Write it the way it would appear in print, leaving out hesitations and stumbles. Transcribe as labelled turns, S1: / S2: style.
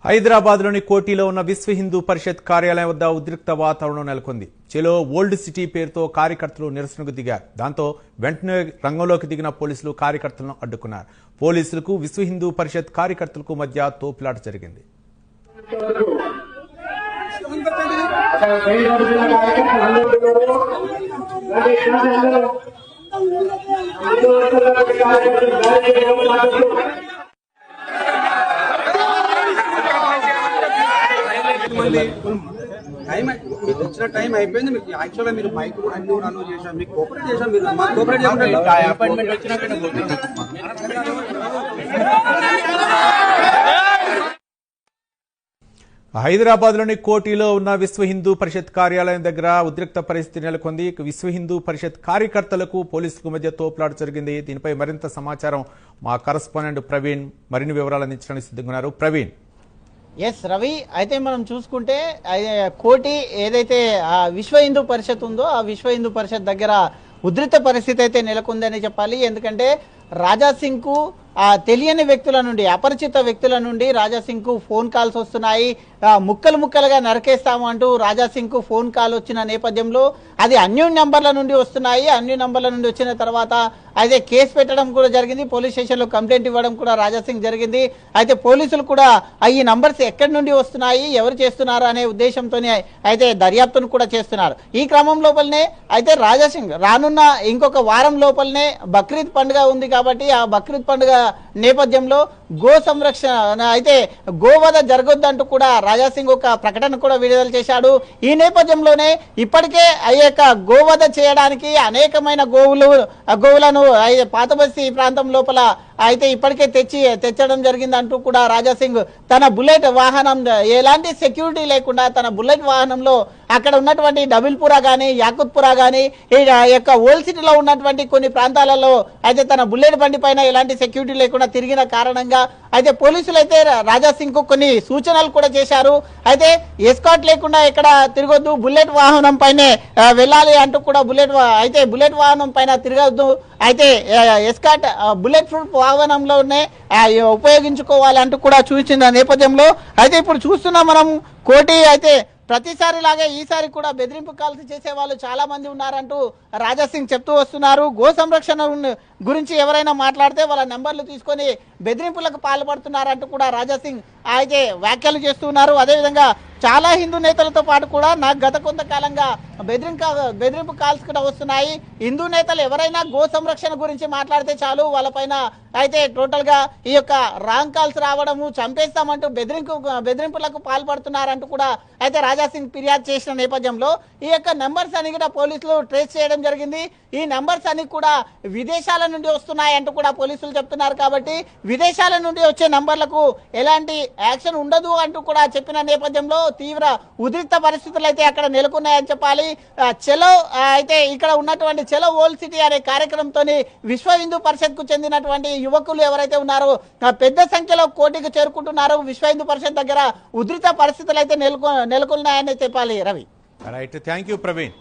S1: హైదరాబాద్లోని కోటిలో ఉన్న విశ్వ హిందూ పరిషత్ కార్యాలయం వద్ద ఉద్రిక్త వాతావరణం నెలకొంది. చెలో ఓల్డ్ సిటీ పేరుతో కార్యకర్తలు నిరసనకు దిగారు. దాంతో వెంటనే రంగంలోకి దిగిన పోలీసులు కార్యకర్తలను అడ్డుకున్నారు. పోలీసులకు విశ్వ హిందూ పరిషత్ కార్యకర్తలకు మధ్య తోపులాట జరిగింది.
S2: టైం అయిపోయింది. మీకు యాక్చువల్గా మీరు మైక్ కూడా అన్ని కూడా అలౌ చేశాం, మీకు కోఆపరేట్ చేశాం. మీరు కోఆపరేట్ చేయకుండా అపాయింట్మెంట్ వచ్చినాక
S1: హైదరాబాద్లోని కోటిలో ఉన్న విశ్వ హిందూ పరిషత్ కార్యాలయం దగ్గర ఉద్రిక్త పరిస్థితి నెలకొంది. విశ్వ హిందూ పరిషత్ కార్యకర్తలకు పోలీసులకు మధ్య తోపులాట జరిగింది. దీనిపై మరింత సమాచారం మా కరస్పాండెంట్ ప్రవీణ్ మరిన్ని వివరాలు అందించడానికి సిద్ధంగా ఉన్నారు. ప్రవీణ్.
S3: ఎస్ రవి, అయితే మనం చూసుకుంటే కోటి ఏదైతే విశ్వ హిందూ పరిషత్ ఉందో ఆ విశ్వ హిందూ పరిషత్ దగ్గర ఉద్రిక్త పరిస్థితి అయితే నెలకొందని చెప్పాలి. ఎందుకంటే రాజాసింగ్ కు తెలియని వ్యక్తుల నుండి, అపరిచిత వ్యక్తుల నుండి రాజాసింగ్ కు ఫోన్ కాల్స్ వస్తున్నాయి. ముక్కలు ముక్కలుగా నరికేస్తాము అంటూ రాజాసింగ్ కు ఫోన్ కాల్ వచ్చిన నేపథ్యంలో అది అన్యూన్ నంబర్ల నుండి వస్తున్నాయి. అన్యూన్ నంబర్ల నుండి వచ్చిన తర్వాత అయితే కేసు పెట్టడం కూడా జరిగింది. పోలీస్ స్టేషన్ లో కంప్లైంట్ ఇవ్వడం కూడా రాజాసింగ్ జరిగింది. అయితే పోలీసులు కూడా ఈ నంబర్స్ ఎక్కడి నుండి వస్తున్నాయి, ఎవరు చేస్తున్నారు అనే ఉద్దేశంతోనే అయితే దర్యాప్తును కూడా చేస్తున్నారు. ఈ క్రమం లోపలనే అయితే రాజాసింగ్ రానున్న ఇంకొక వారం లోపలనే బక్రీద్ పండుగ ఉంది కాబట్టి ఆ బక్రీద్ పండుగ నేపథ్యంలో గో సంరక్షణ అయితే గోవధ జరగొద్దంటూ కూడా రాజాసింగ్ ఒక ప్రకటన కూడా విడుదల చేశాడు. ఈ నేపథ్యంలోనే ఇప్పటికే అయ్యాక గోవధ చేయడానికి అనేకమైన గోవులను పాతబస్తీ ప్రాంతం లోపల అయితే ఇప్పటికే తెచ్చడం జరిగింది అంటూ కూడా రాజాసింగ్ తన బుల్లెట్ వాహనం ఎలాంటి సెక్యూరిటీ లేకుండా తన బుల్లెట్ వాహనంలో అక్కడ ఉన్నటువంటి డబుల్పురా కానీ యాకుత్పురా కానీ ఈ యొక్క ఓల్డ్ సిటీలో ఉన్నటువంటి కొన్ని ప్రాంతాలలో అయితే తన బుల్లెట్ బండి పైన ఎలాంటి సెక్యూరిటీ లేకుండా తిరిగిన కారణంగా అయితే పోలీసులు అయితే రాజాసింగ్ కు కొన్ని సూచనలు కూడా చేశారు. అయితే ఎస్కాట్ లేకుండా ఎక్కడ తిరగొద్దు, బుల్లెట్ వాహనం పైనే వెళ్ళాలి అంటూ కూడా బుల్లెట్ వాహనం పైన తిరగద్దు, అయితే ఎస్కాట్ బుల్లెట్ ప్రూఫ్ వాహనంలోనే ఉపయోగించుకోవాలి అంటూ కూడా సూచించిన నేపథ్యంలో అయితే ఇప్పుడు చూస్తున్నాం మనం కోటి అయితే ప్రతిసారి లాగే ఈసారి కూడా బెదిరింపు కాల్స్ చేసే వాళ్ళు చాలా మంది ఉన్నారంటూ రాజాసింగ్ చెప్తూ వస్తున్నారు. గో సంరక్షణ గురించి ఎవరైనా మాట్లాడితే వాళ్ళ నెంబర్లు తీసుకొని బెదిరింపులకు పాల్పడుతున్నారంటూ కూడా రాజాసింగ్ అయితే వ్యాఖ్యలు చేస్తున్నారు. అదేవిధంగా చాలా హిందూ నేతలతో పాటు కూడా నాకు గత కొంతకాలంగా బెదిరింపు కాల్స్ కూడా వస్తున్నాయి. హిందూ నేతలు ఎవరైనా గో సంరక్షణ గురించి మాట్లాడితే చాలు వాళ్ళపైన అయితే టోటల్ గా ఈ యొక్క రాంగ్ కాల్స్ రావడము, చంపేస్తామంటూ బెదిరింపులకు పాల్పడుతున్నారంటూ కూడా అయితే రాజాసింగ్ ఫిర్యాదు చేసిన నేపథ్యంలో ఈ యొక్క నెంబర్స్ అని కూడా పోలీసులు ట్రేస్ చేయడం జరిగింది. ఈ నెంబర్స్ అన్ని కూడా విదేశాల నుండి వస్తున్నాయి అంటూ కూడా పోలీసులు చెప్తున్నారు. కాబట్టి విదేశాల నుండి వచ్చే నంబర్లకు ఎలాంటి యాక్షన్ ఉండదు అంటూ కూడా చెప్పిన నేపథ్యంలో తీవ్ర ఉద్రిక్త పరిస్థితులు అయితే అక్కడ నెలకొన్నాయని చెప్పాలి. చెలో అయితే ఇక్కడ ఉన్నటువంటి చెలో ఓల్డ్ సిటీ అనే కార్యక్రమంతో విశ్వ హిందూ పరిషత్ కు చెందినటువంటి యువకులు ఎవరైతే ఉన్నారో పెద్ద సంఖ్యలో కోటికి చేరుకుంటున్నారు. విశ్వ హిందూ పరిషత్ దగ్గర ఉద్రిక్త పరిస్థితులు అయితే నెలకొన్నాయని చెప్పాలి. Ravi.
S1: Right, thank you Praveen.